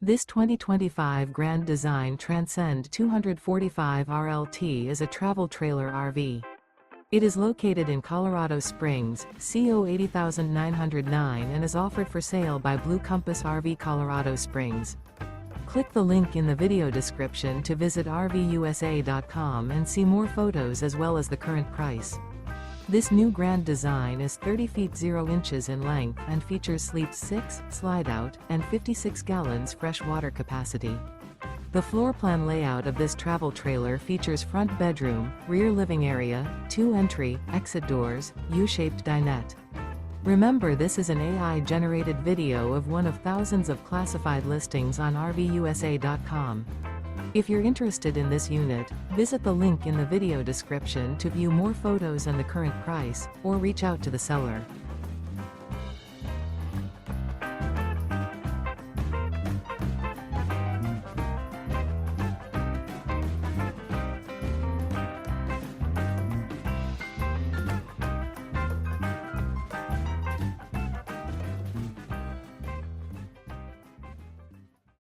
This 2025 Grand Design Transcend 245 RLT is a travel trailer RV. It is located in Colorado Springs, CO 80909 and is offered for sale by Blue Compass RV Colorado Springs. Click the link in the video description to visit RVUSA.com and see more photos as well as the current price. This new Grand Design is 30 feet 0 inches in length and features Sleep 6, Slideout, and 56 gallons fresh water capacity. The floor plan layout of this travel trailer features front bedroom, rear living area, 2 entry, exit doors, U-shaped dinette. Remember, this is an AI-generated video of one of thousands of classified listings on RVUSA.com. If you're interested in this unit, visit the link in the video description to view more photos and the current price, or reach out to the seller.